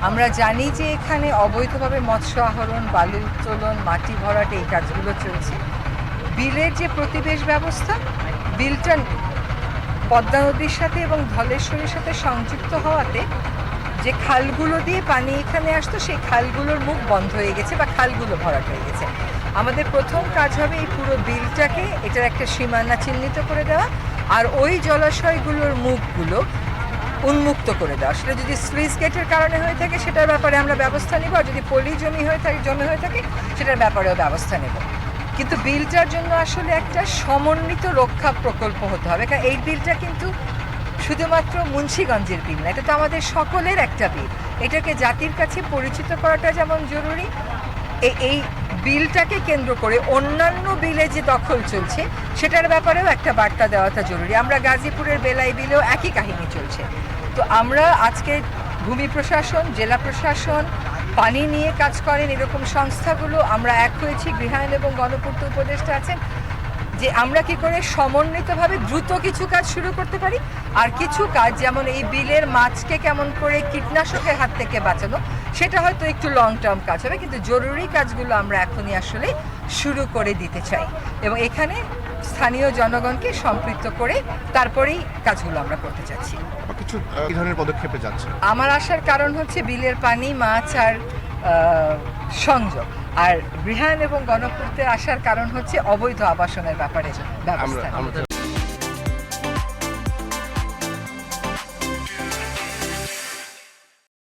আমরা জানি যে এখানে অবৈধভাবে মৎস্য আহরণ, বালু উত্তোলন, মাটি ভরাট এই কাজগুলো চলছে। বিলের যে প্রতিবেশ ব্যবস্থা, বিলটা পদ্মা নদীর সাথে এবং ধলেশ্বরীর সাথে সংযুক্ত হওয়াতে যে খালগুলো দিয়ে পানি এখানে আসতো সেই খালগুলোর মুখ বন্ধ হয়ে গেছে বা খালগুলো ভরাট হয়ে গেছে। আমাদের প্রথম কাজ হবে এই পুরো বিলটাকে এটার একটা সীমানা চিহ্নিত করে দেওয়া আর ওই জলাশয়গুলোর মুখগুলো উন্মুক্ত করে দেওয়া। সেটা যদি স্লুইস গেটের কারণে হয়ে থাকে সেটার ব্যাপারে আমরা ব্যবস্থা নেব, আর যদি পলি জমি হয়ে থাকে সেটার ব্যাপারেও ব্যবস্থা নেব। কিন্তু বিলটার জন্য আসলে একটা সমন্বিত রক্ষা প্রকল্প হতে হবে, কারণ এই বিলটা কিন্তু শুধুমাত্র মুন্সিগঞ্জের বিল না, এটা তো আমাদের সকলের একটা বিল। এটাকে জাতির কাছে পরিচিত করাটা যেমন জরুরি, এই বিলটাকে কেন্দ্র করে অন্যান্য বিলে যে দখল চলছে সেটার ব্যাপারেও একটা বার্তা দেওয়াটা জরুরি। আমরা গাজীপুরের বেলাই বিলেও একই কাহিনী চলছে। তো আমরা আজকে ভূমি প্রশাসন, জেলা প্রশাসন, পানি নিয়ে কাজ করেন এরকম সংস্থাগুলো আমরা এক হয়েছি, গৃহায়ণ এবং গণপূর্ত উপদেষ্টা আছেন, যে আমরা কি করে সমন্বিতভাবে দ্রুত কিছু কাজ শুরু করতে পারি। আর কিছু কাজ যেমন এই বিলের মাছকে কেমন করে কীটনাশকের হাত থেকে বাঁচানো, সেটা হয়তো একটু লং টার্ম কাজ হবে, কিন্তু জরুরি কাজগুলো আমরা এখনই আসলে শুরু করে দিতে চাই এবং এখানে স্থানীয় জনগণকে সম্পৃক্ত করে তারপরেই কাজগুলো আমরা করতে চাচ্ছি। কিছু এই ধরনের পদক্ষেপে যাচ্ছে। আমার আসার কারণ হচ্ছে বিলের পানি, মাছ আর সংযোগ, আর গৃহায়ণ এবং গণপূর্তে আসার কারণ হচ্ছে অবৈধ আবাসনের ব্যাপারে ব্যবস্থা।